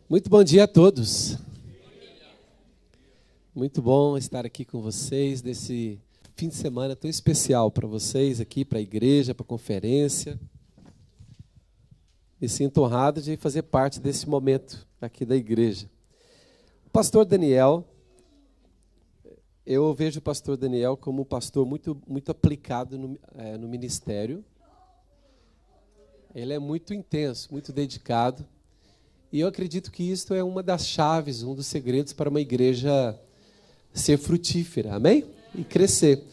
Muito bom dia a todos. Muito bom estar aqui com vocês nesse fim de semana tão especial para vocês aqui, para a igreja, para a conferência. Me sinto honrado de fazer parte desse momento aqui da igreja. O pastor Daniel, eu vejo o pastor Daniel como um pastor muito aplicado no ministério. Ele é muito intenso, muito dedicado. E eu acredito que isto é uma das chaves, um dos segredos para uma igreja ser frutífera, amém? E crescer.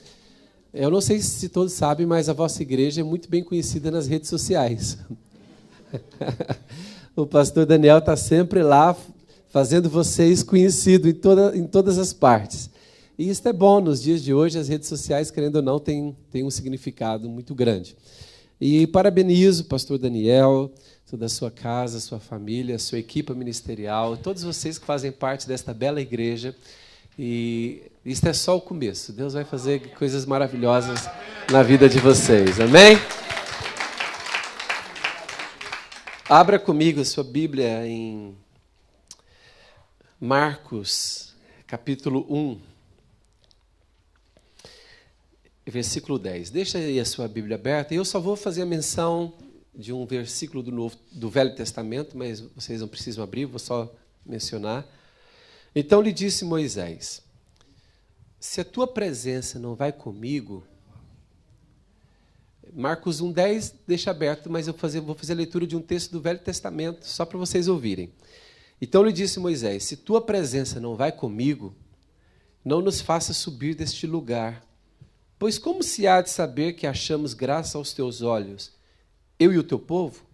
Eu não sei se todos sabem, mas a vossa igreja é muito bem conhecida nas redes sociais. O pastor Daniel está sempre lá, fazendo vocês conhecidos em todas as partes. E isso é bom, nos dias de hoje, as redes sociais, querendo ou não, têm um significado muito grande. E parabenizo o pastor Daniel, toda a sua casa, sua família, sua equipe ministerial, todos vocês que fazem parte desta bela igreja. E isso é só o começo. Deus vai fazer coisas maravilhosas na vida de vocês. Amém? Abra comigo a sua Bíblia em Marcos, capítulo 1. Versículo 10. Deixa aí a sua Bíblia aberta. E eu só vou fazer a menção de um versículo do Velho Testamento, mas vocês não precisam abrir, vou só mencionar. Então lhe disse Moisés: se a tua presença não vai comigo... Marcos 1:10 deixa aberto, mas eu vou fazer a leitura de um texto do Velho Testamento, só para vocês ouvirem. Então lhe disse Moisés: se tua presença não vai comigo, não nos faça subir deste lugar. Pois como se há de saber que achamos graça aos teus olhos, eu e o teu povo?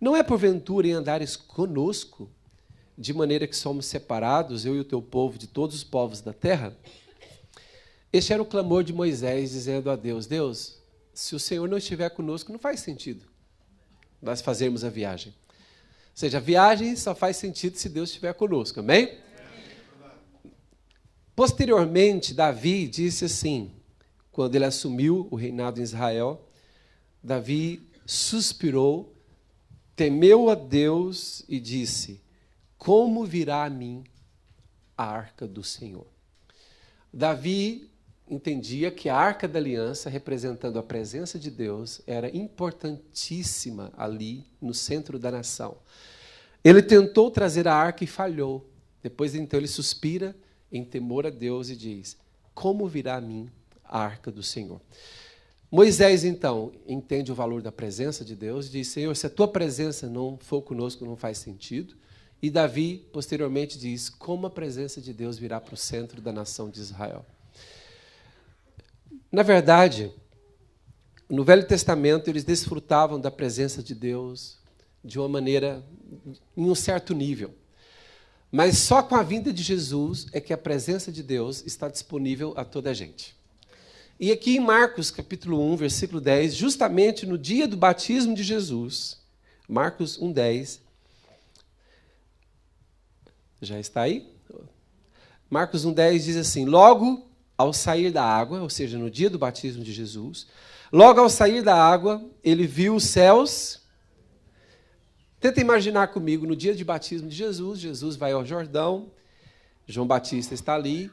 Não é porventura em andares conosco, de maneira que somos separados, eu e o teu povo, de todos os povos da terra? Este era o clamor de Moisés, dizendo a Deus: Deus, se o Senhor não estiver conosco, não faz sentido nós fazermos a viagem. Ou seja, a viagem só faz sentido se Deus estiver conosco, amém? Posteriormente, Davi disse assim, quando ele assumiu o reinado em Israel, Davi suspirou, temeu a Deus e disse: como virá a mim a arca do Senhor? Davi entendia que a arca da aliança, representando a presença de Deus, era importantíssima ali no centro da nação. Ele tentou trazer a arca e falhou. Depois, então, ele suspira em temor a Deus e diz: como virá a mim a arca do Senhor? Moisés, então, entende o valor da presença de Deus e diz: Senhor, se a tua presença não for conosco, não faz sentido. E Davi, posteriormente, diz: como a presença de Deus virá para o centro da nação de Israel? Na verdade, no Velho Testamento, eles desfrutavam da presença de Deus de uma maneira, em um certo nível. Mas só com a vinda de Jesus é que a presença de Deus está disponível a toda a gente. E aqui em Marcos, capítulo 1, versículo 10, justamente no dia do batismo de Jesus, Marcos 1:10, já está aí? Marcos 1:10 diz assim: logo ao sair da água, ou seja, no dia do batismo de Jesus, logo ao sair da água, ele viu os céus. Tenta imaginar comigo, no dia de batismo de Jesus, Jesus vai ao Jordão, João Batista está ali,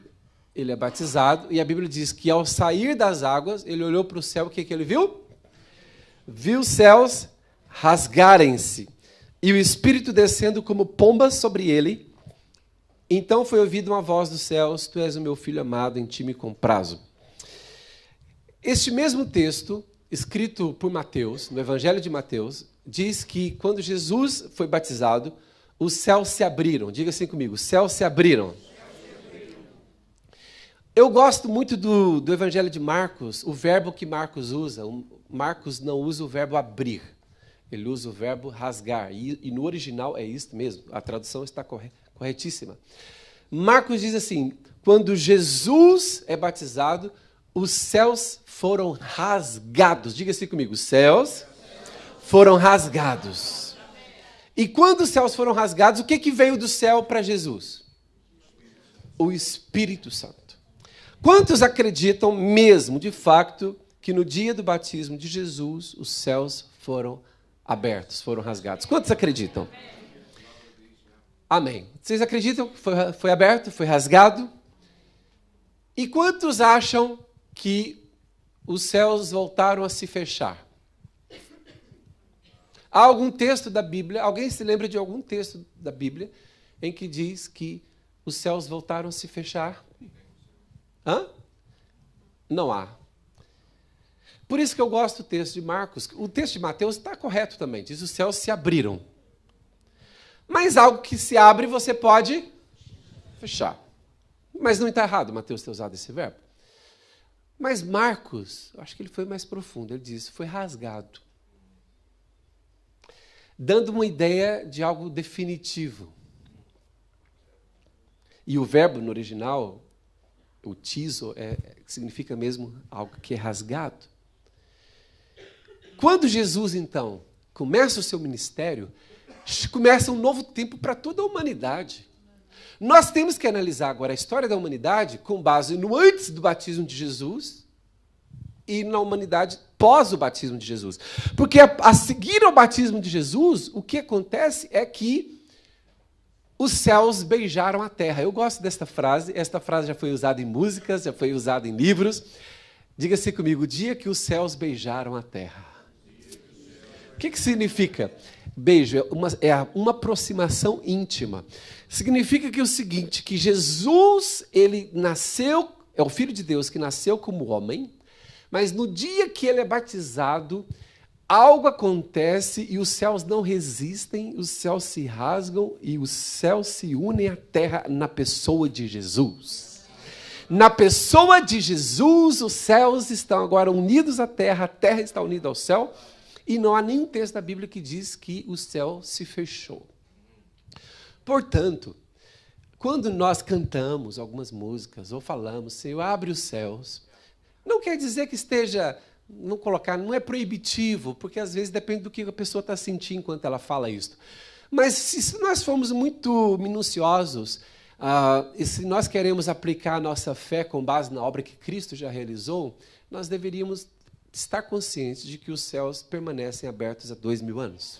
ele é batizado, e a Bíblia diz que ao sair das águas, ele olhou para o céu, o que ele viu? Viu os céus rasgarem-se, e o Espírito descendo como pomba sobre ele. Então foi ouvida uma voz dos céus: tu és o meu filho amado, em ti me comprazo. Este mesmo texto, escrito por Mateus, no Evangelho de Mateus, diz que quando Jesus foi batizado, os céus se abriram. Diga assim comigo: os céus se abriram. Eu gosto muito do Evangelho de Marcos, o verbo que Marcos usa. Marcos não usa o verbo abrir, ele usa o verbo rasgar. E no original é isso mesmo, a tradução está corretíssima. Marcos diz assim: quando Jesus é batizado, os céus foram rasgados. Diga assim comigo: os céus foram rasgados. E quando os céus foram rasgados, o que veio do céu para Jesus? O Espírito Santo. Quantos acreditam mesmo, de fato, que no dia do batismo de Jesus, os céus foram abertos, foram rasgados? Quantos acreditam? Amém. Vocês acreditam que foi aberto, foi rasgado? E quantos acham que os céus voltaram a se fechar? Há algum texto da Bíblia, alguém se lembra de algum texto da Bíblia em que diz que os céus voltaram a se fechar? Hã? Não há. Por isso que eu gosto do texto de Marcos. O texto de Mateus está correto também, diz os céus se abriram. Mas algo que se abre você pode fechar. Mas não está errado Mateus ter usado esse verbo. Mas Marcos, acho que ele foi mais profundo, ele diz, foi rasgado. Dando uma ideia de algo definitivo. E o verbo no original, o tizo, significa mesmo algo que é rasgado. Quando Jesus, então, começa o seu ministério, começa um novo tempo para toda a humanidade. Nós temos que analisar agora a história da humanidade com base no antes do batismo de Jesus e na humanidade pós o batismo de Jesus. Porque a seguir ao batismo de Jesus, o que acontece é que os céus beijaram a terra. Eu gosto desta frase. Esta frase já foi usada em músicas, já foi usada em livros. Diga-se comigo, o dia que os céus beijaram a terra. O que significa? Beijo é uma aproximação íntima. Significa que é o seguinte, que Jesus, ele nasceu, é o Filho de Deus que nasceu como homem, mas no dia que ele é batizado, algo acontece e os céus não resistem, os céus se rasgam e os céus se unem à terra na pessoa de Jesus. Na pessoa de Jesus, os céus estão agora unidos à terra, a terra está unida ao céu, e não há nenhum texto da Bíblia que diz que o céu se fechou. Portanto, quando nós cantamos algumas músicas ou falamos, Senhor, abre os céus, não quer dizer que esteja... não é proibitivo, porque às vezes depende do que a pessoa está sentindo enquanto ela fala isso. Mas se nós formos muito minuciosos, e se nós queremos aplicar a nossa fé com base na obra que Cristo já realizou, nós deveríamos estar conscientes de que os céus permanecem abertos há 2000 anos.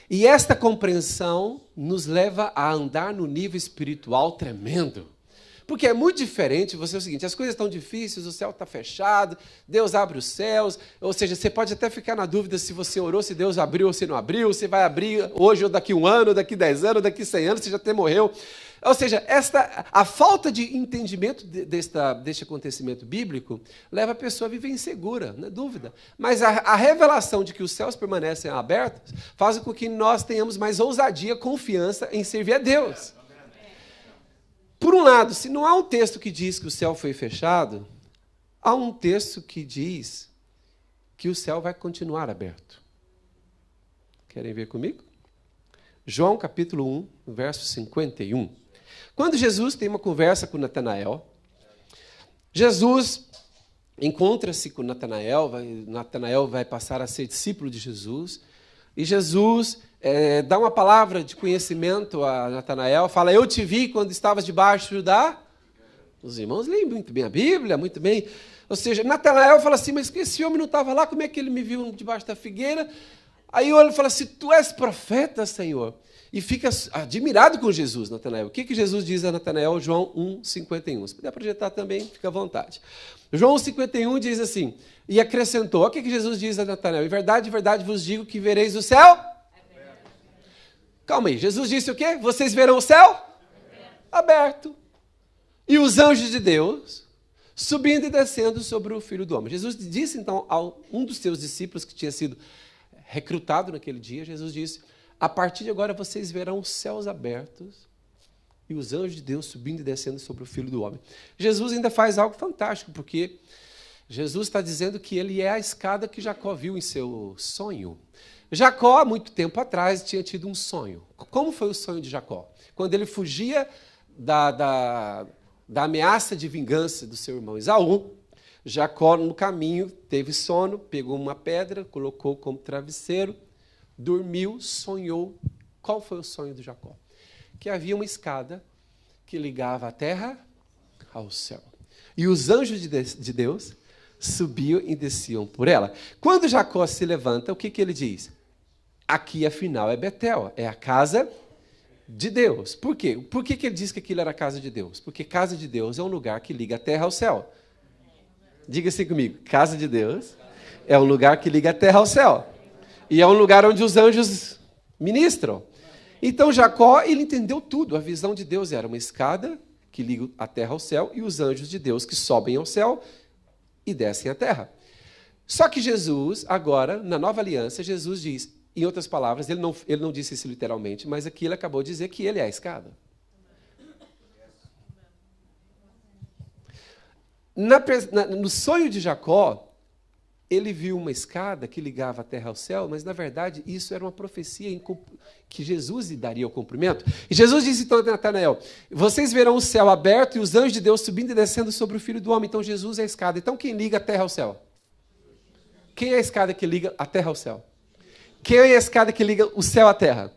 E esta compreensão nos leva a andar no nível espiritual tremendo. Porque é muito diferente, você é o seguinte, as coisas estão difíceis, o céu está fechado, Deus abre os céus, ou seja, você pode até ficar na dúvida se você orou, se Deus abriu ou se não abriu, se vai abrir hoje ou daqui 1 ano, ou daqui 10 anos, ou daqui 100 anos, se já até morreu. Ou seja, a falta de entendimento deste acontecimento bíblico leva a pessoa a viver insegura, não é dúvida. Mas a revelação de que os céus permanecem abertos faz com que nós tenhamos mais ousadia, confiança em servir a Deus. Por um lado, se não há um texto que diz que o céu foi fechado, há um texto que diz que o céu vai continuar aberto. Querem ver comigo? João capítulo 1, verso 51. Quando Jesus tem uma conversa com Natanael, Jesus encontra-se com Natanael, Natanael vai passar a ser discípulo de Jesus, e Jesus dá uma palavra de conhecimento a Natanael, fala, eu te vi quando estavas debaixo da... Os irmãos leem muito bem a Bíblia, muito bem. Ou seja, Natanael fala assim, mas esse homem não estava lá, como é que ele me viu debaixo da figueira? Aí ele fala assim, tu és profeta, Senhor. E fica admirado com Jesus, Natanael. O que Jesus diz a Natanael? João 1,51. Se puder projetar também, fica à vontade. João 1,51 diz assim, e acrescentou, o que Jesus diz a Natanael? Em verdade, vos digo que vereis o céu... Calma aí, Jesus disse o quê? Vocês verão o céu? Aberto. E os anjos de Deus subindo e descendo sobre o Filho do Homem. Jesus disse, então, a um dos seus discípulos que tinha sido recrutado naquele dia, Jesus disse, a partir de agora vocês verão os céus abertos e os anjos de Deus subindo e descendo sobre o Filho do Homem. Jesus ainda faz algo fantástico, porque Jesus está dizendo que ele é a escada que Jacó viu em seu sonho. Jacó, há muito tempo atrás, tinha tido um sonho. Como foi o sonho de Jacó? Quando ele fugia da ameaça de vingança do seu irmão Esaú, Jacó, no caminho, teve sono, pegou uma pedra, colocou como travesseiro, dormiu, sonhou. Qual foi o sonho de Jacó? Que havia uma escada que ligava a terra ao céu. E os anjos de Deus subiam e desciam por ela. Quando Jacó se levanta, o que ele diz? Aqui, afinal, é Betel, é a casa de Deus. Por quê? Por que ele disse que aquilo era a casa de Deus? Porque casa de Deus é um lugar que liga a terra ao céu. Diga assim comigo, casa de Deus é um lugar que liga a terra ao céu. E é um lugar onde os anjos ministram. Então Jacó, ele entendeu tudo. A visão de Deus era uma escada que liga a terra ao céu e os anjos de Deus que sobem ao céu e descem à terra. Só que Jesus, agora, na nova aliança, Jesus diz, em outras palavras, ele não disse isso literalmente, mas aqui ele acabou de dizer que ele é a escada. No sonho de Jacó, ele viu uma escada que ligava a terra ao céu, mas, na verdade, isso era uma profecia que Jesus lhe daria o cumprimento. E Jesus disse, então, a Natanael, vocês verão o céu aberto e os anjos de Deus subindo e descendo sobre o Filho do Homem. Então, Jesus é a escada. Então, quem liga a terra ao céu? Quem é a escada que liga a terra ao céu? Quem é a escada que liga o céu à terra?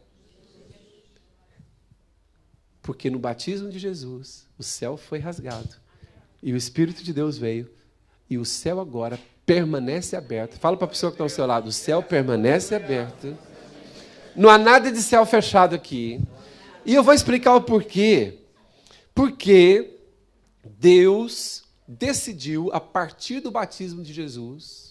Porque no batismo de Jesus, o céu foi rasgado. E o Espírito de Deus veio. E o céu agora permanece aberto. Fala para a pessoa que está ao seu lado. O céu permanece aberto. Não há nada de céu fechado aqui. E eu vou explicar o porquê. Porque Deus decidiu, a partir do batismo de Jesus,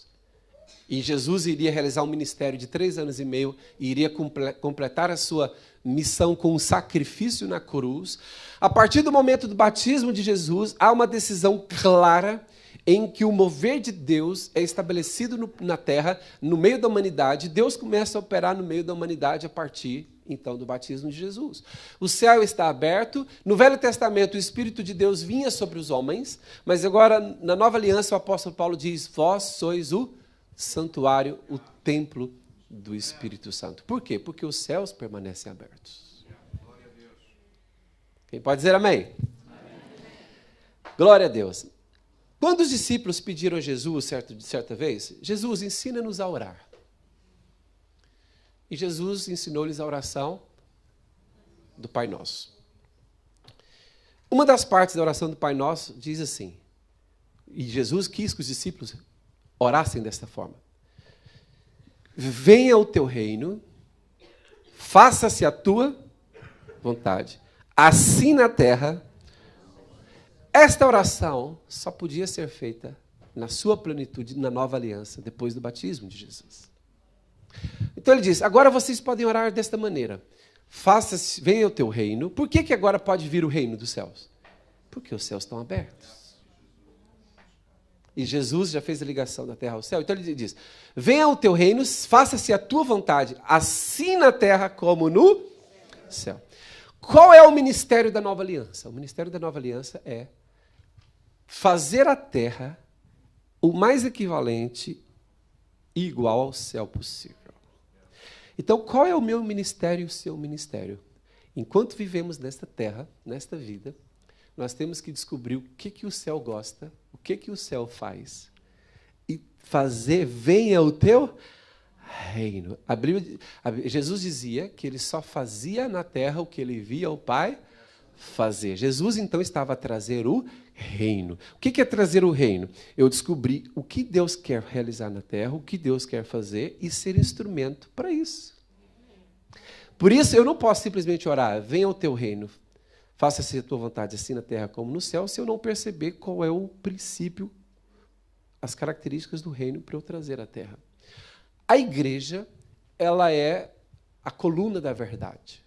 e Jesus iria realizar um ministério de 3 anos e meio, e iria completar a sua missão com um sacrifício na cruz. A partir do momento do batismo de Jesus, há uma decisão clara em que o mover de Deus é estabelecido na terra, no meio da humanidade. Deus começa a operar no meio da humanidade a partir, então, do batismo de Jesus. O céu está aberto. No Velho Testamento, o Espírito de Deus vinha sobre os homens, mas agora, na Nova Aliança, o apóstolo Paulo diz, vós sois o santuário, o templo do Espírito Santo. Por quê? Porque os céus permanecem abertos. Quem pode dizer amém? Glória a Deus. Quando os discípulos pediram a Jesus, certa vez, Jesus, ensina-nos a orar. E Jesus ensinou-lhes a oração do Pai Nosso. Uma das partes da oração do Pai Nosso diz assim, e Jesus quis que os discípulos orassem desta forma. Venha o teu reino, faça-se a tua vontade, assim na terra. Esta oração só podia ser feita na sua plenitude, na nova aliança, depois do batismo de Jesus. Então ele diz, agora vocês podem orar desta maneira. Venha o teu reino. Por que agora pode vir o reino dos céus? Porque os céus estão abertos. E Jesus já fez a ligação da terra ao céu. Então ele diz, venha o teu reino, faça-se a tua vontade, assim na terra como no céu. Qual é o ministério da nova aliança? O ministério da nova aliança é fazer a terra o mais equivalente e igual ao céu possível. Então, qual é o meu ministério e o seu ministério? Enquanto vivemos nesta terra, nesta vida, nós temos que descobrir o que o céu gosta, o que o céu faz, e fazer, venha o teu reino. Jesus dizia que ele só fazia na terra o que ele via o Pai fazer. Jesus, então, estava a trazer o reino. O que é trazer o reino? Eu descobri o que Deus quer realizar na terra, o que Deus quer fazer e ser instrumento para isso. Por isso, eu não posso simplesmente orar, venha o teu reino, faça-se a tua vontade, assim na terra como no céu, se eu não perceber qual é o princípio, as características do reino para eu trazer à terra. A igreja, ela é a coluna da verdade,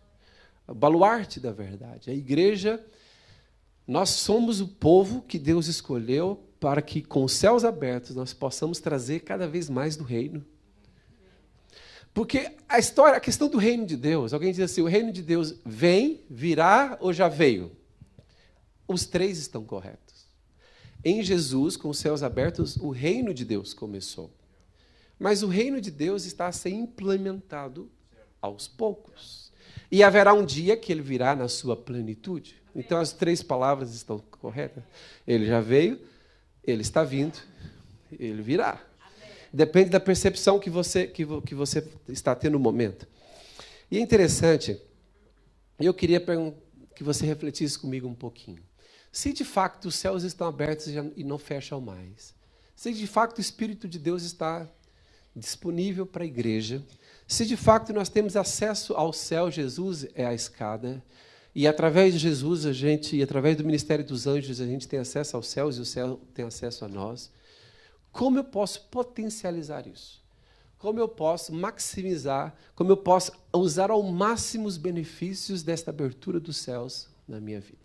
o baluarte da verdade. A igreja, nós somos o povo que Deus escolheu para que, com os céus abertos, nós possamos trazer cada vez mais do reino. Porque a questão do reino de Deus, alguém diz assim, o reino de Deus vem, virá ou já veio? Os três estão corretos. Em Jesus, com os céus abertos, o reino de Deus começou. Mas o reino de Deus está a ser implementado aos poucos. E haverá um dia que ele virá na sua plenitude. Então, as 3 palavras estão corretas. Ele já veio, ele está vindo, ele virá. Depende da percepção que você está tendo no momento. E é interessante, eu queria que você refletisse comigo um pouquinho. Se de fato os céus estão abertos e não fecham mais, se de fato o Espírito de Deus está disponível para a igreja. Se de fato nós temos acesso ao céu, Jesus é a escada, e através de Jesus, através do ministério dos anjos, a gente tem acesso aos céus e o céu tem acesso a nós. Como eu posso potencializar isso? Como eu posso maximizar, como eu posso usar ao máximo os benefícios desta abertura dos céus na minha vida?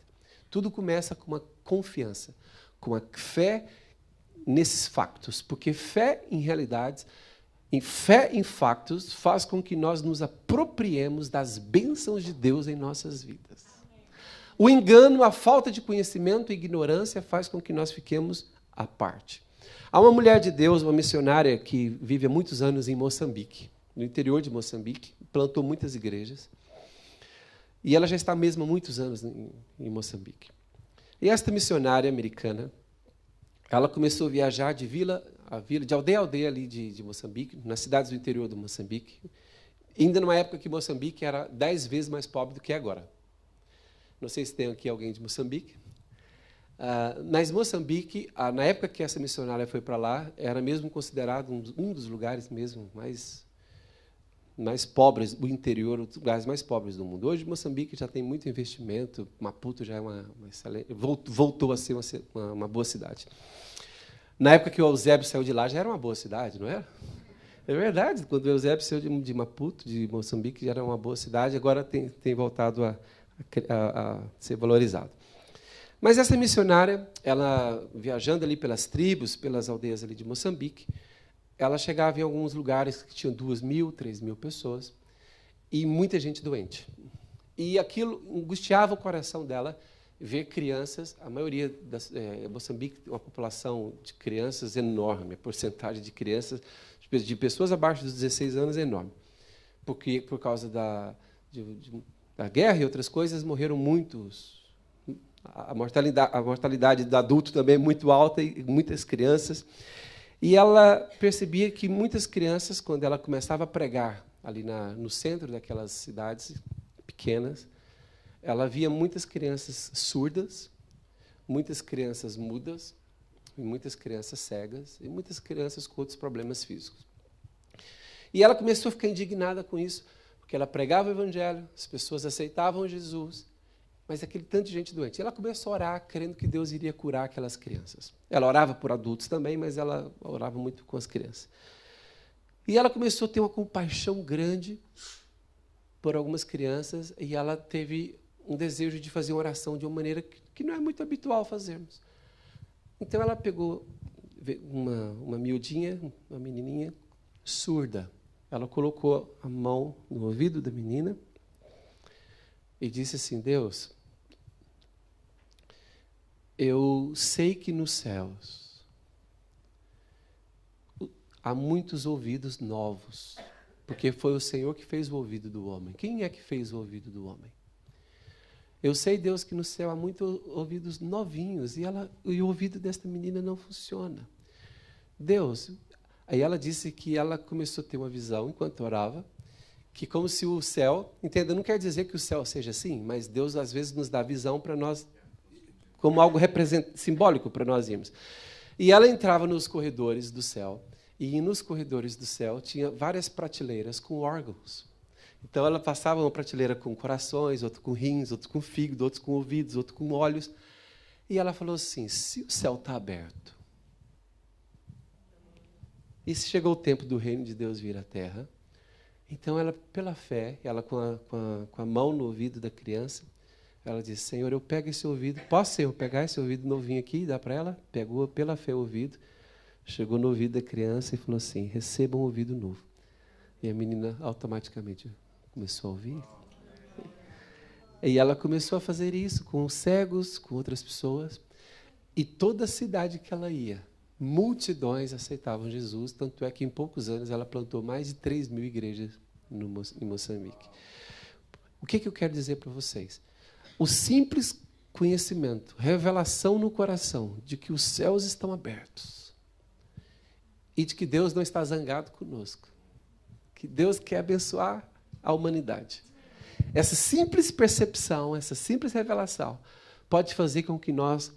Tudo começa com uma confiança, com a fé nesses factos, porque fé em realidades, fé em factos, faz com que nós nos apropriemos das bênçãos de Deus em nossas vidas. O engano, a falta de conhecimento e ignorância faz com que nós fiquemos à parte. Há uma mulher de Deus, uma missionária que vive há muitos anos em Moçambique, no interior de Moçambique, plantou muitas igrejas, e ela já está mesmo há muitos anos em Moçambique. E esta missionária americana, ela começou a viajar de aldeia a aldeia ali de Moçambique, nas cidades do interior do Moçambique, ainda numa época que Moçambique era 10 vezes mais pobre do que é agora. Não sei se tem aqui alguém de Moçambique. Mas Moçambique, na época que essa missionária foi para lá, era mesmo considerado um dos lugares mesmo mais pobres, o interior, um dos lugares mais pobres do mundo. Hoje, Moçambique já tem muito investimento, Maputo já é uma excelente, voltou a ser uma boa cidade. Na época que o Eusébio saiu de lá, já era uma boa cidade, não era? É verdade, quando o Eusébio saiu de Maputo, de Moçambique, já era uma boa cidade, agora tem voltado a ser valorizado. Mas essa missionária, ela viajando ali pelas tribos, pelas aldeias ali de Moçambique, ela chegava em alguns lugares que tinham 2.000, 3.000 pessoas e muita gente doente. E aquilo angustiava o coração dela, ver crianças, a maioria Moçambique tem uma população de crianças enorme, a porcentagem de crianças, de pessoas abaixo dos 16 anos é enorme, porque por causa da guerra e outras coisas morreram muitos. A mortalidade do adulto também é muito alta e muitas crianças. E ela percebia que muitas crianças, quando ela começava a pregar ali no centro daquelas cidades pequenas, ela via muitas crianças surdas, muitas crianças mudas, e muitas crianças cegas, e muitas crianças com outros problemas físicos. E ela começou a ficar indignada com isso, porque ela pregava o evangelho, as pessoas aceitavam Jesus, mas aquele tanto de gente doente. Ela começou a orar, crendo que Deus iria curar aquelas crianças. Ela orava por adultos também, mas ela orava muito com as crianças. E ela começou a ter uma compaixão grande por algumas crianças, e ela teve um desejo de fazer uma oração de uma maneira que não é muito habitual fazermos. Então, ela pegou uma miudinha, uma menininha surda. Ela colocou a mão no ouvido da menina e disse assim: Deus, eu sei que nos céus há muitos ouvidos novos, porque foi o Senhor que fez o ouvido do homem. Quem é que fez o ouvido do homem? Eu sei, Deus, que no céu há muitos ouvidos novinhos e o ouvido desta menina não funciona. Deus, aí ela disse que ela começou a ter uma visão enquanto orava, que como se o céu, entenda, não quer dizer que o céu seja assim, mas Deus às vezes nos dá visão para nós, como algo simbólico para nós irmos. E ela entrava nos corredores do céu, e nos corredores do céu tinha várias prateleiras com órgãos. Então ela passava uma prateleira com corações, outra com rins, outra com fígado, outros com ouvidos, outro com olhos. E ela falou assim: se o céu está aberto, e se chegou o tempo do reino de Deus vir à terra, então ela, pela fé, ela com a mão no ouvido da criança, ela disse: Senhor, eu pego esse ouvido, posso, Senhor, pegar esse ouvido novinho aqui e dar para ela? Pegou pela fé o ouvido, chegou no ouvido da criança e falou assim: receba um ouvido novo. E a menina automaticamente começou a ouvir. E ela começou a fazer isso com os cegos, com outras pessoas. E toda a cidade que ela ia, multidões aceitavam Jesus, tanto é que em poucos anos ela plantou mais de 3.000 igrejas em Moçambique. O que eu quero dizer para vocês? O simples conhecimento, revelação no coração de que os céus estão abertos e de que Deus não está zangado conosco, que Deus quer abençoar a humanidade. Essa simples percepção, essa simples revelação pode fazer com que nós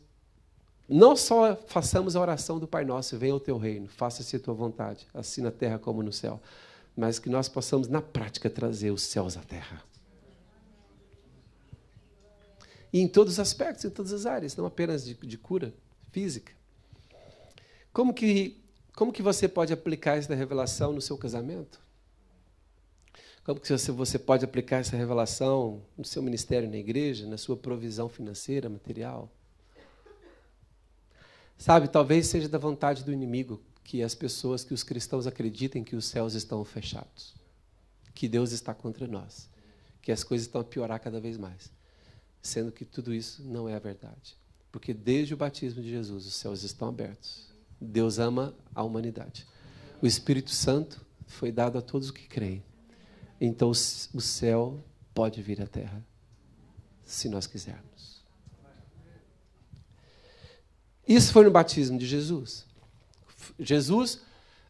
Não só façamos a oração do Pai Nosso, venha o teu reino, faça-se a tua vontade, assim na terra como no céu, mas que nós possamos, na prática, trazer os céus à terra. E em todos os aspectos, em todas as áreas, não apenas de cura física. Como que você pode aplicar essa revelação no seu casamento? Como que você pode aplicar essa revelação no seu ministério na igreja, na sua provisão financeira, material? Sabe, talvez seja da vontade do inimigo que os cristãos acreditem que os céus estão fechados, que Deus está contra nós, que as coisas estão a piorar cada vez mais. Sendo que tudo isso não é a verdade. Porque desde o batismo de Jesus, os céus estão abertos. Deus ama a humanidade. O Espírito Santo foi dado a todos os que creem. Então o céu pode vir à terra, se nós quisermos. Isso foi no batismo de Jesus. Jesus,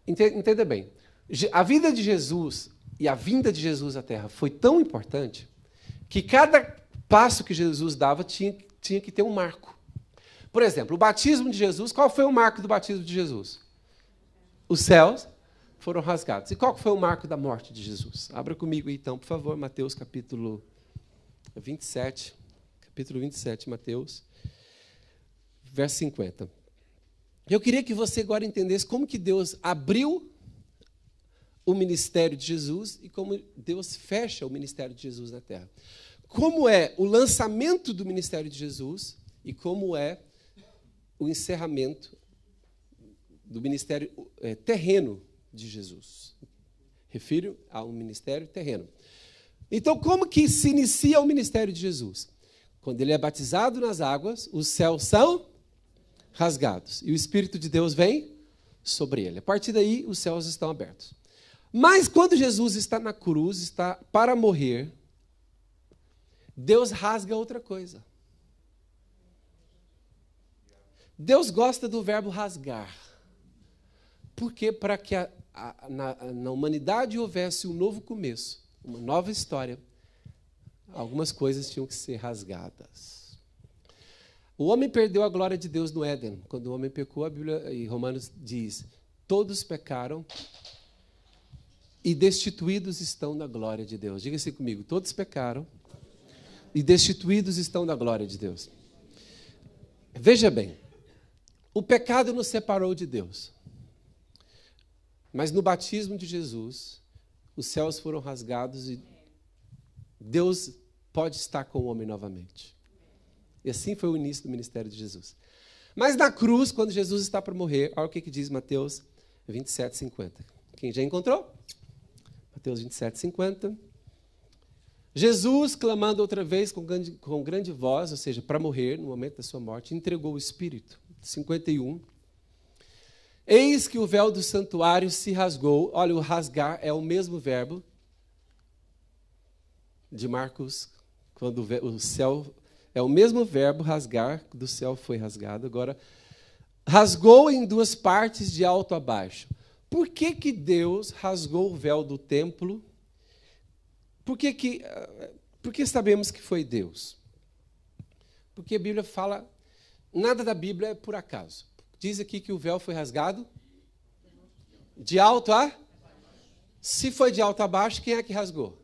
entenda bem, a vida de Jesus e a vinda de Jesus à terra foi tão importante que cada passo que Jesus dava tinha que ter um marco. Por exemplo, o batismo de Jesus, qual foi o marco do batismo de Jesus? Os céus foram rasgados. E qual foi o marco da morte de Jesus? Abra comigo então, por favor, Mateus capítulo 27. Capítulo 27, Mateus, verso 50. Eu queria que você agora entendesse como que Deus abriu o ministério de Jesus e como Deus fecha o ministério de Jesus na terra. Como é o lançamento do ministério de Jesus e como é o encerramento do ministério terreno de Jesus. Refiro ao ministério terreno. Então, como que se inicia o ministério de Jesus? Quando ele é batizado nas águas, os céus são rasgados e o Espírito de Deus vem sobre ele. A partir daí, os céus estão abertos. Mas quando Jesus está na cruz, está para morrer, Deus rasga outra coisa. Deus gosta do verbo rasgar. Porque para que na humanidade houvesse um novo começo, uma nova história, algumas coisas tinham que ser rasgadas. O homem perdeu a glória de Deus no Éden. Quando o homem pecou, a Bíblia em Romanos diz, todos pecaram e destituídos estão da glória de Deus. Diga assim comigo, todos pecaram e destituídos estão da glória de Deus. Veja bem, o pecado nos separou de Deus. Mas no batismo de Jesus, os céus foram rasgados e Deus pode estar com o homem novamente. E assim foi o início do ministério de Jesus. Mas na cruz, quando Jesus está para morrer, olha o que diz Mateus 27, 50. Quem já encontrou? Mateus 27, 50. Jesus, clamando outra vez com grande voz, ou seja, para morrer, no momento da sua morte, entregou o Espírito. 51. Eis que o véu do santuário se rasgou. Olha, o rasgar é o mesmo verbo de Marcos, quando o céu... É o mesmo verbo, rasgar, do céu foi rasgado. Agora, rasgou em duas partes de alto a baixo. Por que Deus rasgou o véu do templo? Por que sabemos que foi Deus? Porque a Bíblia fala... Nada da Bíblia é por acaso. Diz aqui que o véu foi rasgado de alto a... Se foi de alto a baixo, quem é que rasgou?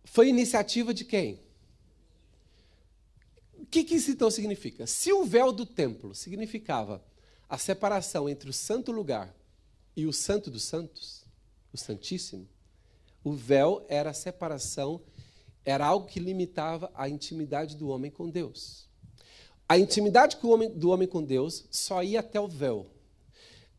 Foi iniciativa de quem? O que isso então significa? Se o véu do templo significava a separação entre o santo lugar e o santo dos santos, o santíssimo, o véu era a separação, era algo que limitava a intimidade do homem com Deus. A intimidade do homem com Deus só ia até o véu.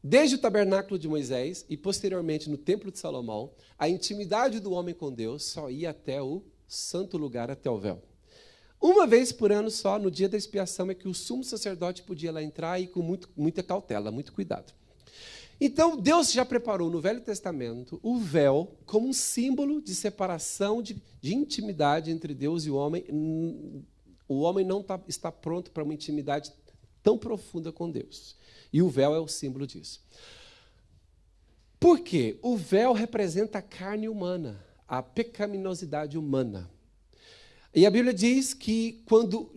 Desde o tabernáculo de Moisés e, posteriormente, no templo de Salomão, a intimidade do homem com Deus só ia até o santo lugar, até o véu. Uma vez por ano só, no dia da expiação, é que o sumo sacerdote podia lá entrar e com muita cautela, muito cuidado. Então, Deus já preparou no Velho Testamento o véu como um símbolo de separação, de intimidade entre Deus e o homem. O homem não está pronto para uma intimidade tão profunda com Deus. E o véu é o símbolo disso. Por quê? O véu representa a carne humana, a pecaminosidade humana. E a Bíblia diz que quando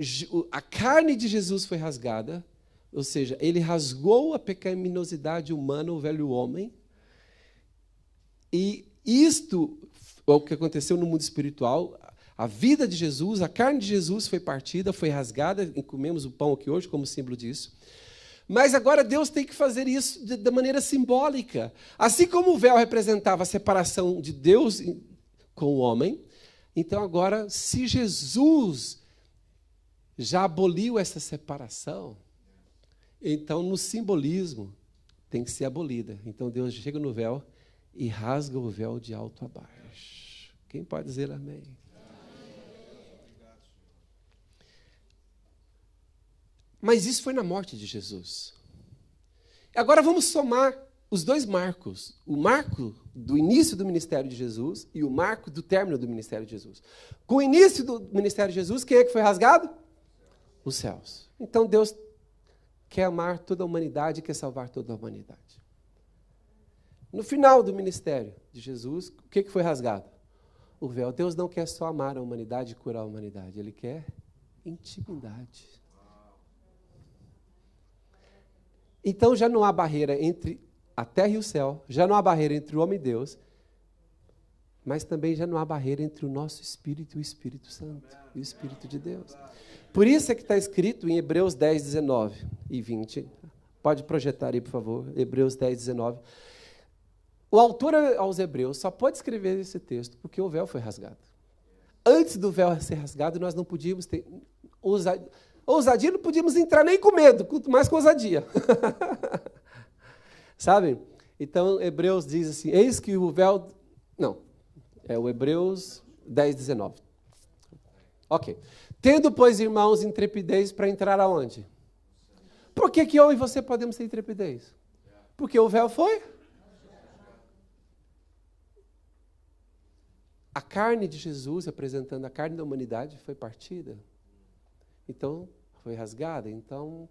a carne de Jesus foi rasgada, ou seja, ele rasgou a pecaminosidade humana, o velho homem, e isto é o que aconteceu no mundo espiritual. A vida de Jesus, a carne de Jesus foi partida, foi rasgada, e comemos o pão aqui hoje como símbolo disso. Mas agora Deus tem que fazer isso da maneira simbólica. Assim como o véu representava a separação de Deus com o homem, então agora, se Jesus já aboliu essa separação, então no simbolismo tem que ser abolida. Então Deus chega no véu e rasga o véu de alto a baixo. Quem pode dizer amém? Mas isso foi na morte de Jesus. Agora vamos somar os dois marcos. O marco do início do ministério de Jesus e o marco do término do ministério de Jesus. Com o início do ministério de Jesus, quem é que foi rasgado? Os céus. Então Deus quer amar toda a humanidade e quer salvar toda a humanidade. No final do ministério de Jesus, o que foi rasgado? O véu. Deus não quer só amar a humanidade e curar a humanidade. Ele quer intimidade. Então já não há barreira entre a terra e o céu, já não há barreira entre o homem e Deus, mas também já não há barreira entre o nosso espírito e o Espírito Santo, e o Espírito de Deus. Por isso é que está escrito em Hebreus 10, 19 e 20. Pode projetar aí, por favor, Hebreus 10, 19. O autor aos Hebreus só pode escrever esse texto porque o véu foi rasgado. Antes do véu ser rasgado, nós não podíamos ter ousadia, não podíamos entrar nem com medo, quanto mais com ousadia. Sabe? Então, Hebreus diz assim, eis que o véu... Não, é o Hebreus 10, 19. Ok. Tendo, pois, irmãos, intrepidez para entrar aonde? Por que eu e você podemos ter intrepidez? Porque o véu foi... A carne de Jesus, representando a carne da humanidade, foi partida. Então, foi rasgada. Então,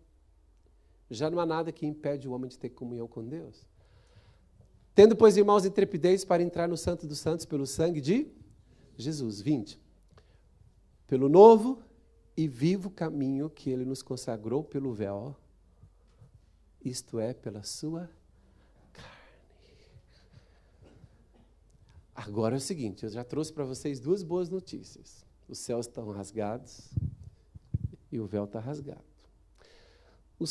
já não há nada que impede o homem de ter comunhão com Deus. Tendo, pois, irmãos, intrepidez para entrar no Santo dos Santos pelo sangue de Jesus. 20. Pelo novo e vivo caminho que ele nos consagrou pelo véu, isto é, pela sua carne. Agora é o seguinte, eu já trouxe para vocês duas boas notícias. Os céus estão rasgados e o véu está rasgado. O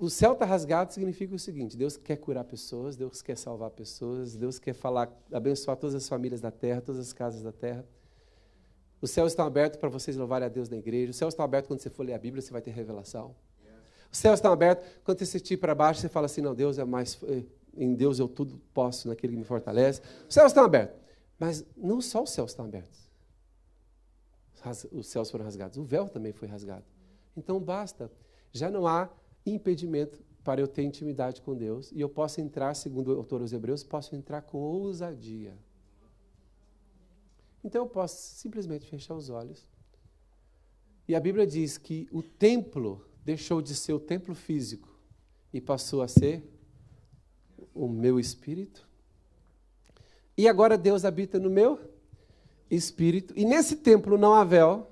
céu está rasgado significa o seguinte, Deus quer curar pessoas, Deus quer salvar pessoas, Deus quer abençoar todas as famílias da terra, todas as casas da terra. Os céus estão abertos para vocês louvarem a Deus na igreja, os céus estão abertos quando você for ler a Bíblia, você vai ter revelação. Os céus estão abertos quando você assistir para baixo, você fala assim, não, Deus é mais... Em Deus eu tudo posso, naquele que me fortalece. Os céus estão abertos. Mas não só os céus estão abertos. Os céus foram rasgados. O véu também foi rasgado. Então basta. Já não há impedimento para eu ter intimidade com Deus. E eu posso entrar, segundo o autor aos Hebreus, posso entrar com ousadia. Então eu posso simplesmente fechar os olhos. E a Bíblia diz que o templo deixou de ser o templo físico e passou a ser o meu espírito. E agora Deus habita no meu espírito. E nesse templo não há véu.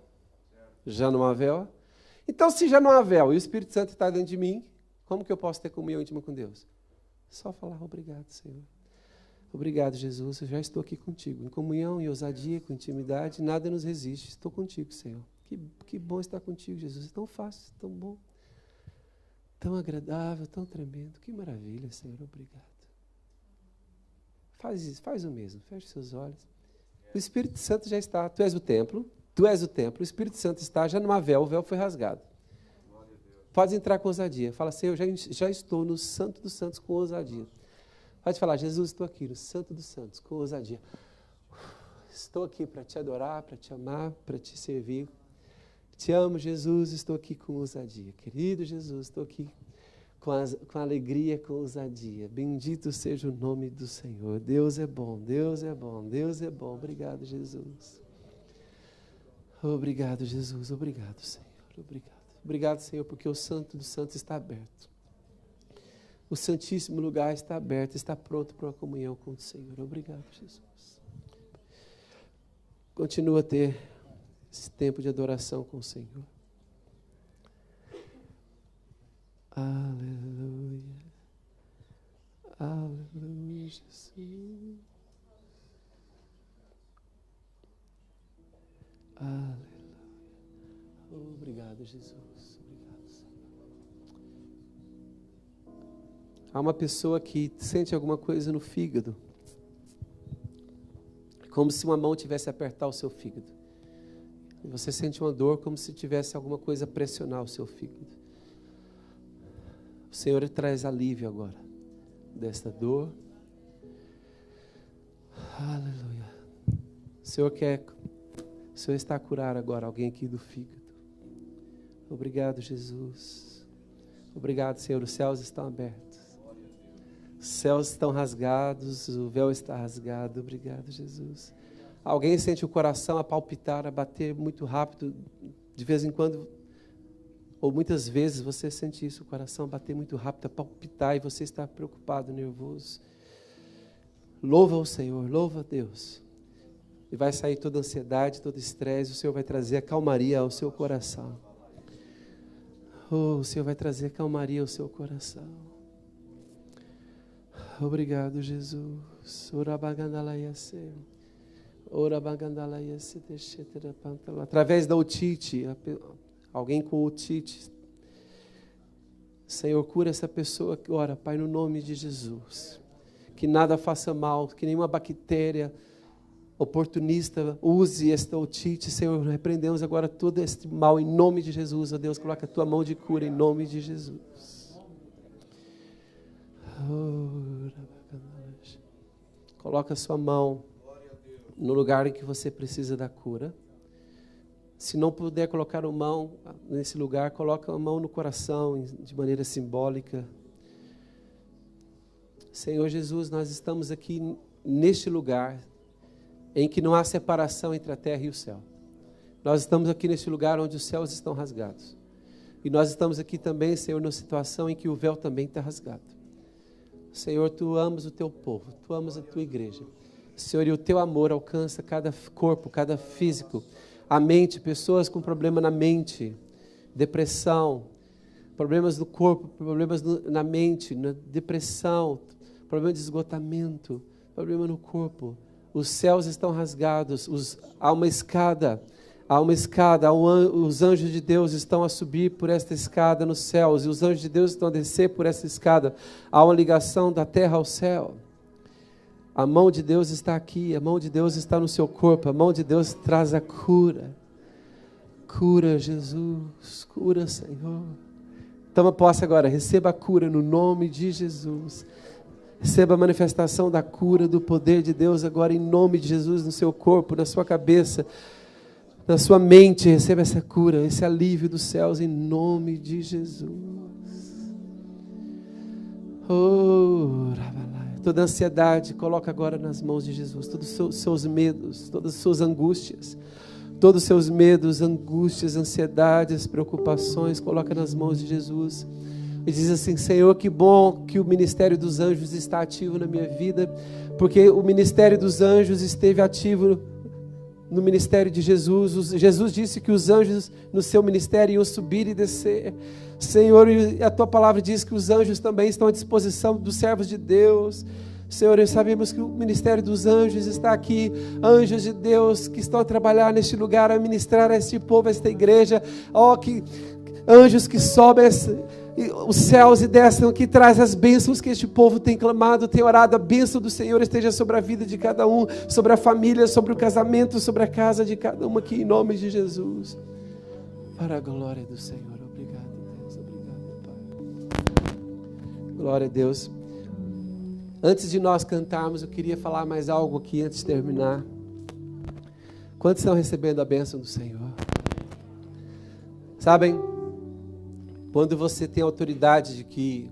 Já não há véu. Então, se já não há véu e o Espírito Santo está dentro de mim, como que eu posso ter comunhão íntima com Deus? Só falar, obrigado, Senhor. Obrigado, Jesus, eu já estou aqui contigo. Em comunhão e ousadia, com intimidade, nada nos resiste. Estou contigo, Senhor. Que bom estar contigo, Jesus. É tão fácil, tão bom. Tão agradável, tão tremendo. Que maravilha, Senhor. Obrigado. Faz isso, faz o mesmo. Feche seus olhos. O Espírito Santo já está. Tu és o templo. O Espírito Santo está, já não há véu, o véu foi rasgado. Pode entrar com ousadia. Fala assim, eu já estou no Santo dos Santos com ousadia. Pode falar, Jesus, estou aqui no Santo dos Santos com ousadia. Estou aqui para te adorar, para te amar, para te servir. Te amo, Jesus, estou aqui com ousadia. Querido Jesus, estou aqui com alegria, com ousadia. Bendito seja o nome do Senhor. Deus é bom, Deus é bom, Deus é bom. Obrigado, Jesus. Obrigado, Jesus. Obrigado, Senhor. Obrigado. Obrigado, Senhor, porque o Santo dos Santos está aberto. O Santíssimo Lugar está aberto, está pronto para uma comunhão com o Senhor. Obrigado, Jesus. Continua a ter esse tempo de adoração com o Senhor. Aleluia. Aleluia, Jesus. Aleluia. Obrigado, Jesus. Obrigado, Senhor. Há uma pessoa que sente alguma coisa no fígado. Como se uma mão tivesse a apertar o seu fígado. E você sente uma dor como se tivesse alguma coisa a pressionar o seu fígado. O Senhor traz alívio agora desta dor. Aleluia. O Senhor está a curar agora alguém aqui do fígado. Obrigado, Jesus. Obrigado, Senhor. Os céus estão abertos. Os céus estão rasgados, o véu está rasgado. Obrigado, Jesus. Alguém sente o coração a palpitar, a bater muito rápido, de vez em quando, ou muitas vezes você sente isso, o coração a bater muito rápido, a palpitar, e você está preocupado, nervoso. Louva o Senhor, louva a Deus. E vai sair toda ansiedade, todo estresse, o Senhor vai trazer a calmaria ao seu coração. Oh, o Senhor vai trazer calmaria ao seu coração. Obrigado, Jesus. Através da otite, alguém com otite, Senhor, cura essa pessoa agora, Pai, no nome de Jesus. Que nada faça mal, que nenhuma bactéria oportunista use esta otite, Senhor. Repreendemos agora todo este mal em nome de Jesus. Ó Deus, coloca a tua mão de cura em nome de Jesus. Coloca a sua mão no lugar em que você precisa da cura. Se não puder colocar a mão nesse lugar, coloca a mão no coração de maneira simbólica. Senhor Jesus, nós estamos aqui neste lugar em que não há separação entre a terra e o céu. Nós estamos aqui neste lugar onde os céus estão rasgados. E nós estamos aqui também, Senhor, numa situação em que o véu também está rasgado. Senhor, Tu amas o Teu povo, Tu amas a Tua igreja. Senhor, e o Teu amor alcança cada corpo, cada físico, a mente, pessoas com problema na mente, depressão, problemas no corpo, problemas na mente, na depressão, problema de esgotamento, problema no corpo. Os céus estão rasgados, há uma escada, os anjos de Deus estão a subir por esta escada nos céus, e os anjos de Deus estão a descer por esta escada. Há uma ligação da terra ao céu. A mão de Deus está aqui, a mão de Deus está no seu corpo, a mão de Deus traz a cura. Cura, Jesus, cura, Senhor. Toma posse agora, receba a cura no nome de Jesus. Receba a manifestação da cura, do poder de Deus agora em nome de Jesus, no seu corpo, na sua cabeça, na sua mente. Receba essa cura, esse alívio dos céus em nome de Jesus. Oh, toda ansiedade, coloca agora nas mãos de Jesus. Todos os seus medos, todas as suas angústias, todos os seus medos, angústias, ansiedades, preocupações, coloca nas mãos de Jesus. E diz assim: Senhor, que bom que o ministério dos anjos está ativo na minha vida, porque o ministério dos anjos esteve ativo no ministério de Jesus. Jesus disse que os anjos no seu ministério iam subir e descer. Senhor, a Tua palavra diz que os anjos também estão à disposição dos servos de Deus. Senhor, sabemos que o ministério dos anjos está aqui, anjos de Deus que estão a trabalhar neste lugar, a ministrar a este povo, a esta igreja. Oh, que anjos que sobem os céus e descem, que traz as bênçãos que este povo tem clamado, tem orado. A bênção do Senhor esteja sobre a vida de cada um, sobre a família, sobre o casamento, sobre a casa de cada um aqui, em nome de Jesus. Para a glória do Senhor. Obrigado, Deus. Obrigado, Pai. Glória a Deus. Antes de nós cantarmos, eu queria falar mais algo aqui antes de terminar. Quantos estão recebendo a bênção do Senhor? Sabem, quando você tem autoridade de que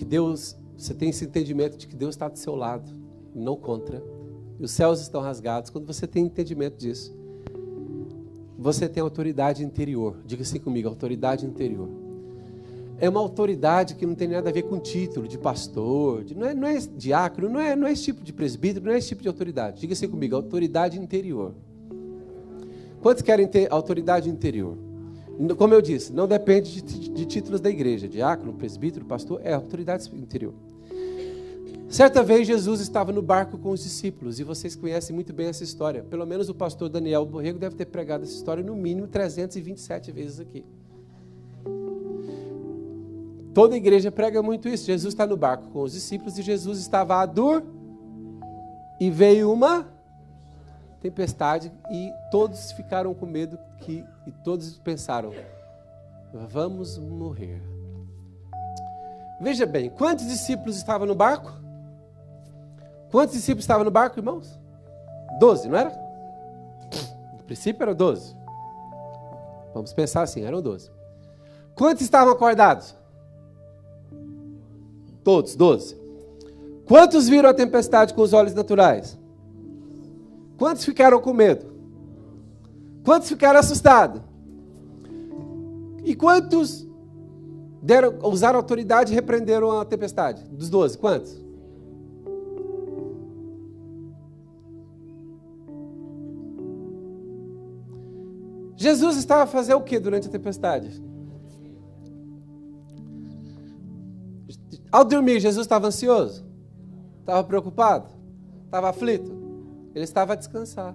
Deus, você tem esse entendimento de que Deus está do seu lado, não contra, e os céus estão rasgados, quando você tem entendimento disso, você tem autoridade interior. Diga assim comigo: autoridade interior. É uma autoridade que não tem nada a ver com título de pastor, não é diácono, não é esse tipo de presbítero, não é esse tipo de autoridade. Diga assim comigo: autoridade interior. Quantos querem ter autoridade interior? Como eu disse, não depende de títulos da igreja. Diácono, presbítero, pastor, é autoridade interior. Certa vez Jesus estava no barco com os discípulos, e vocês conhecem muito bem essa história. Pelo menos o pastor Daniel Borrego deve ter pregado essa história no mínimo 327 vezes aqui. Toda a igreja prega muito isso. Jesus está no barco com os discípulos e Jesus estava a dormir e veio uma tempestade e todos ficaram com medo e todos pensaram, vamos morrer. Veja bem, quantos discípulos estavam no barco? Quantos discípulos estavam no barco, irmãos? 12, não era? No princípio eram 12. Vamos pensar assim, eram 12. Quantos estavam acordados? Todos, 12. Quantos viram a tempestade com os olhos naturais? Quantos ficaram com medo? Quantos ficaram assustados? E quantos usaram autoridade e repreenderam a tempestade? Dos 12, quantos? Jesus estava a fazer o que durante a tempestade? Ao dormir, Jesus estava ansioso? Estava preocupado? Estava aflito? Ele estava a descansar.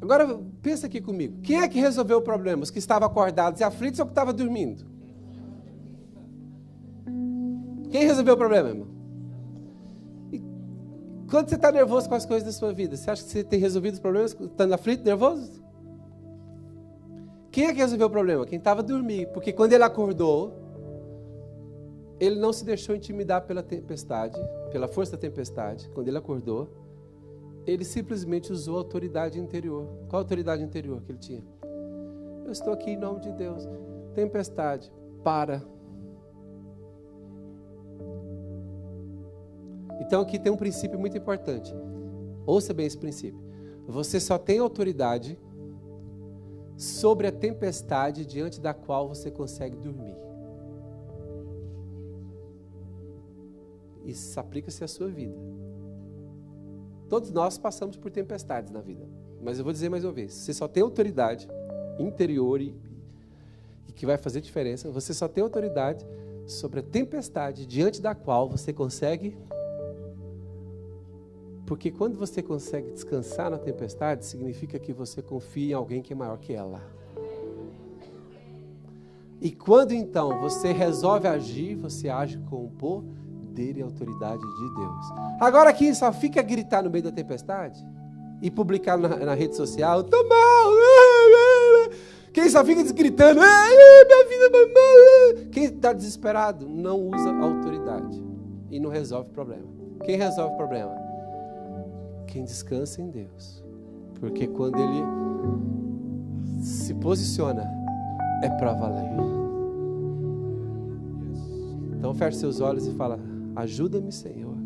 Agora, pensa aqui comigo. Quem é que resolveu o problema? Os que estavam acordados e aflitos ou que estavam dormindo? Quem resolveu o problema, irmão? E quando você está nervoso com as coisas da sua vida, você acha que você tem resolvido os problemas estando aflito, nervoso? Quem é que resolveu o problema? Quem estava a dormir. Porque quando ele acordou, ele não se deixou intimidar pela tempestade, pela força da tempestade. Quando ele acordou, ele simplesmente usou a autoridade interior. Qual a autoridade interior que ele tinha? Eu estou aqui em nome de Deus. Tempestade, para. Então aqui tem um princípio muito importante. Ouça bem esse princípio. Você só tem autoridade sobre a tempestade diante da qual você consegue dormir. Isso aplica-se à sua vida. Todos nós passamos por tempestades na vida. Mas eu vou dizer mais uma vez. Você só tem autoridade interior e que vai fazer diferença. Você só tem autoridade sobre a tempestade diante da qual você consegue. Porque quando você consegue descansar na tempestade, significa que você confia em alguém que é maior que ela. E quando então você resolve agir, você age com o poder e autoridade de Deus. Agora quem só fica a gritar no meio da tempestade e publicar na rede social, tô mal, quem só fica gritando, minha vida vai mal, quem está desesperado não usa autoridade e não resolve o problema. Quem resolve o problema? Quem descansa em Deus. Porque quando ele se posiciona, é para valer. Então feche seus olhos e fala, ajuda-me, Senhor,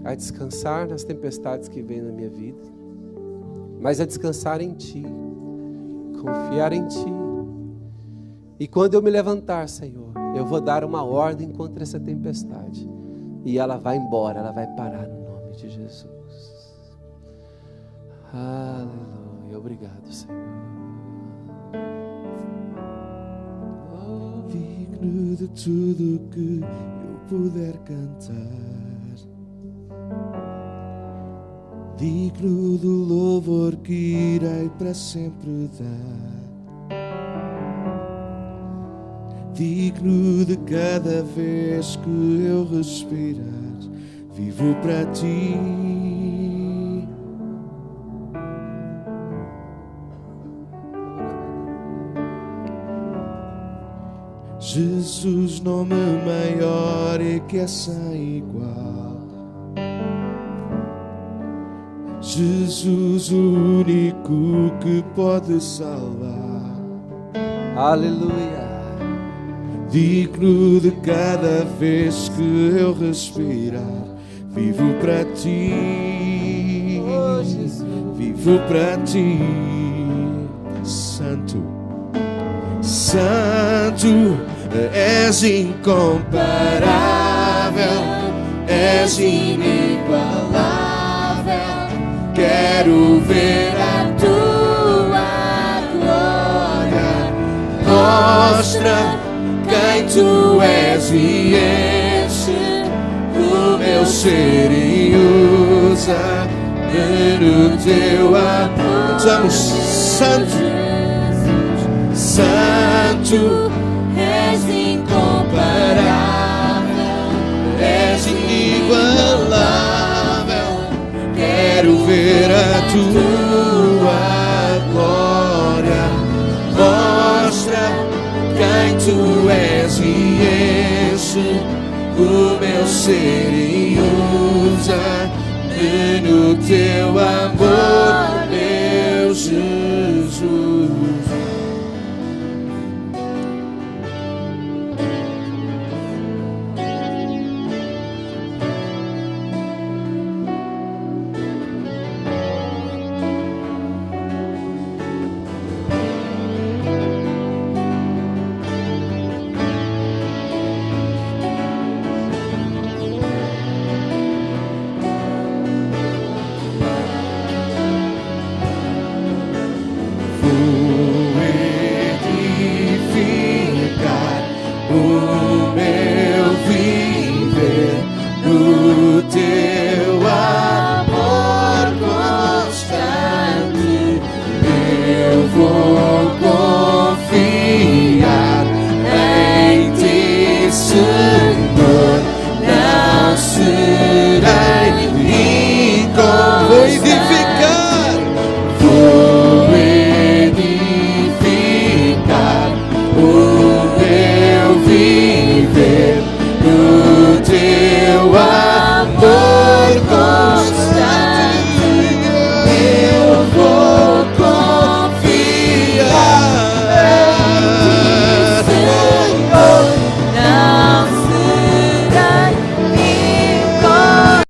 a descansar nas tempestades que vêm na minha vida, mas a descansar em Ti, confiar em Ti. E quando eu me levantar, Senhor, eu vou dar uma ordem contra essa tempestade. E ela vai embora, ela vai parar no nome de Jesus. Aleluia. Obrigado, Senhor. Digno de tudo que eu puder cantar, digno do louvor que irei para sempre dar, digno de cada vez que eu respirar, vivo para Ti. Jesus, nome maior e que é sem igual. Jesus, o único que pode salvar. Aleluia. Digno de cada vez que eu respirar, vivo para Ti. Oh, Jesus. Vivo para Ti. Santo, Santo, és incomparável, és inigualável. Quero ver a tua glória. Mostra quem tu és e enche o meu ser e usa-me no teu amor. Cantamos: Santo, Santo, és incomparável, és inigualável. Quero ver a tua glória. Mostra quem tu és e enche o meu ser e usa-me no teu amor, meu Jesus.